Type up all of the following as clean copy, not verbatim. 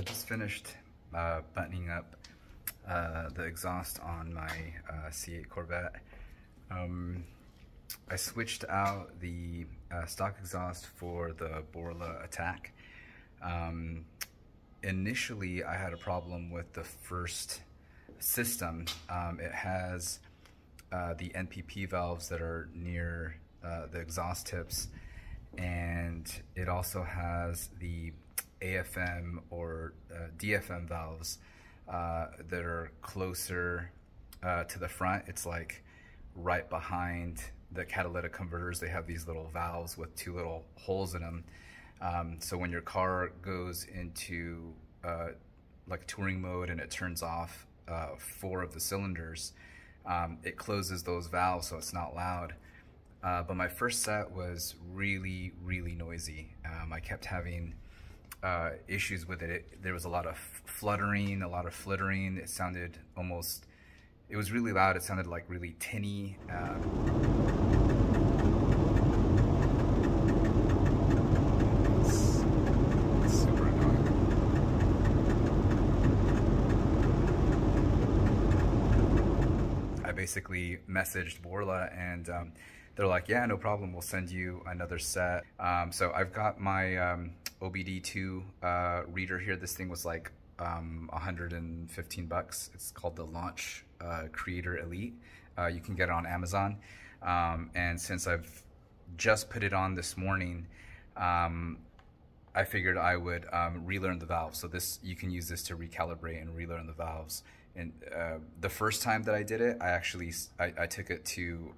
just finished buttoning up the exhaust on my C8 Corvette. I switched out the stock exhaust for the Borla Atak. Initially, I had a problem with the first system. It has the NPP valves that are near the exhaust tips, and it also has the AFM or DFM valves that are closer to the front. It's like right behind the catalytic converters. They have these little valves with two little holes in them. So when your car goes into like touring mode and it turns off 4 of the cylinders, it closes those valves so it's not loud. But my first set was really noisy. I kept having issues with it. There was a lot of fluttering, a lot of flittering. It sounded almost, it was really loud. It sounded like really tinny. It's super annoying. I basically messaged Borla and they're like, yeah, no problem, we'll send you another set. So I've got my OBD2 reader here. This thing was like 115 bucks. It's called the Launch Creator Elite. You can get it on Amazon. And since I've just put it on this morning, I figured I would relearn the valves. So this, you can use this to recalibrate and relearn the valves. And the first time that I did it, I took it to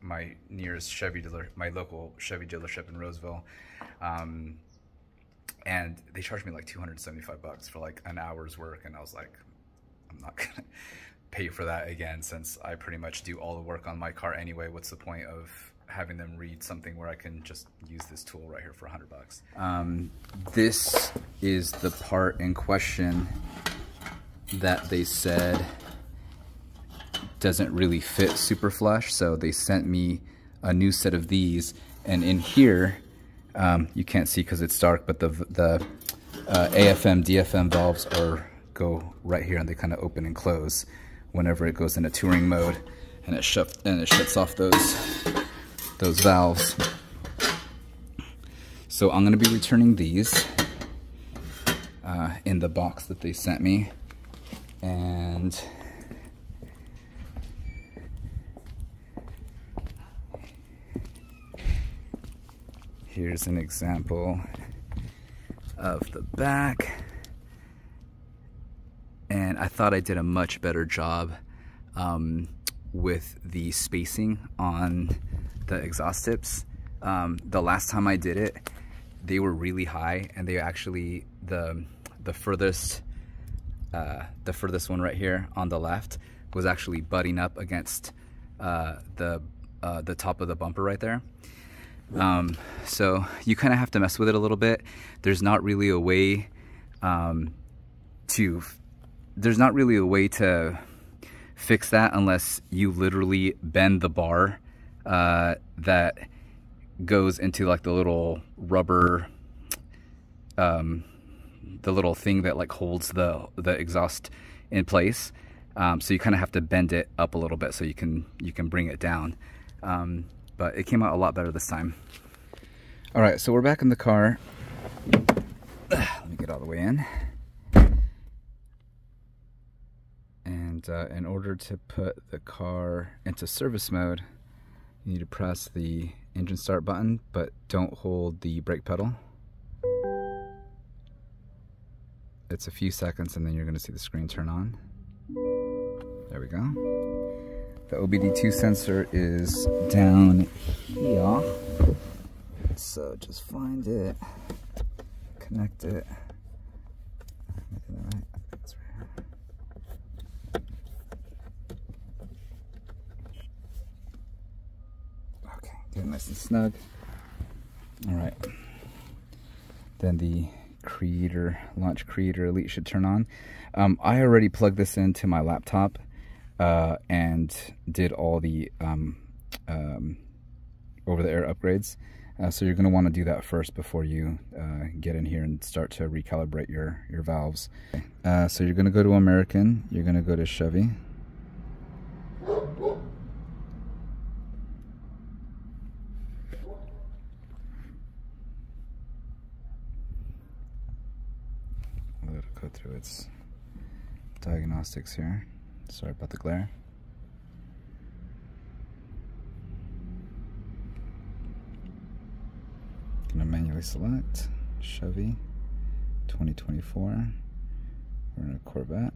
my nearest Chevy dealer, my local Chevy dealership in Roseville. And they charged me like 275 bucks for like an hour's work. And I was like, I'm not gonna pay for that again, since I pretty much do all the work on my car anyway. What's the point of having them read something where I can just use this tool right here for 100 bucks? This is the part in question that they said doesn't really fit super flush, so they sent me a new set of these. And in here, you can't see because it's dark, but the AFM DFM valves go right here, and they kind of open and close whenever it goes into touring mode, and it shuts off those valves. So I'm going to be returning these in the box that they sent me. And here's an example of the back. And I thought I did a much better job with the spacing on the exhaust tips. The last time I did it, they were really high, and they actually, the furthest one right here on the left was actually butting up against the top of the bumper right there. So you kind of have to mess with it a little bit. There's not really a way to fix that unless you literally bend the bar that goes into like the little rubber, the little thing that like holds the exhaust in place. So you kind of have to bend it up a little bit so you can bring it down. But it came out a lot better this time. All right, so we're back in the car. Let me get all the way in. And in order to put the car into service mode, you need to press the engine start button, but don't hold the brake pedal. It's a few seconds, and then you're going to see the screen turn on. There we go. The OBD2 sensor is down here. So just find it, connect it. Am I doing that right? That's right here. Okay, get it nice and snug. All right. Then the Launch Creator Elite should turn on. I already plugged this into my laptop and did all the over-the-air upgrades. So you're going to want to do that first before you get in here and start to recalibrate your valves. So you're going to go to American, you're going to go to Chevy. Let it go through its diagnostics here. Sorry about the glare. Gonna manually select Chevy 2024. We're in a Corvette.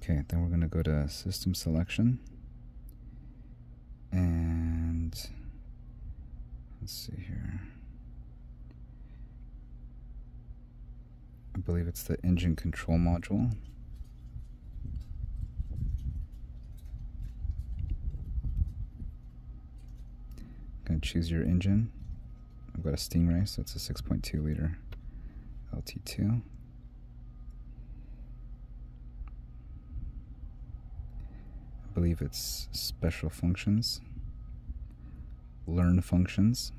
Okay, then we're gonna go to system selection. And let's see here. I believe it's the engine control module. Gonna choose your engine. I've got a Stingray, so it's a 6.2 liter LT2. I believe it's special functions, learn functions.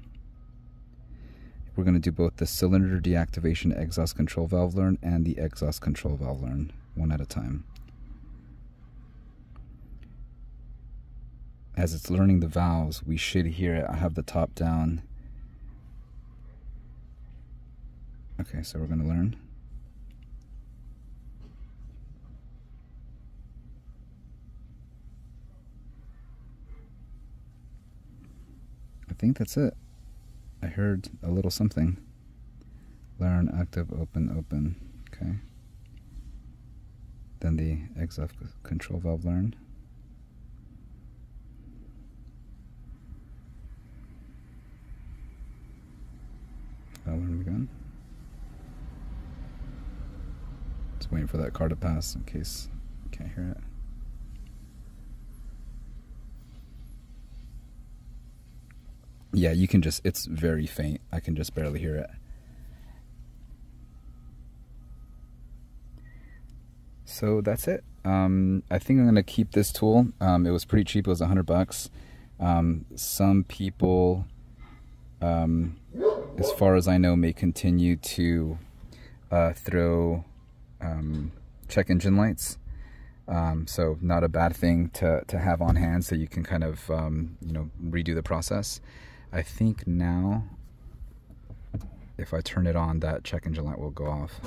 We're going to do both the cylinder deactivation exhaust control valve learn and the exhaust control valve learn, one at a time. As it's learning the valves, we should hear it. I have the top down. Okay, so we're going to learn. I think that's it. I heard a little something. Learn, active, open, open. Okay. Then the exhaust control valve learn. I'll learn again. Just waiting for that car to pass in case you can't hear it. Yeah, you can just, it's very faint. I can just barely hear it. So that's it. I think I'm going to keep this tool. It was pretty cheap. It was $100. Some people, as far as I know, may continue to throw check engine lights. So not a bad thing to have on hand, so you can kind of you know, redo the process. I think now if I turn it on, that check engine light will go off.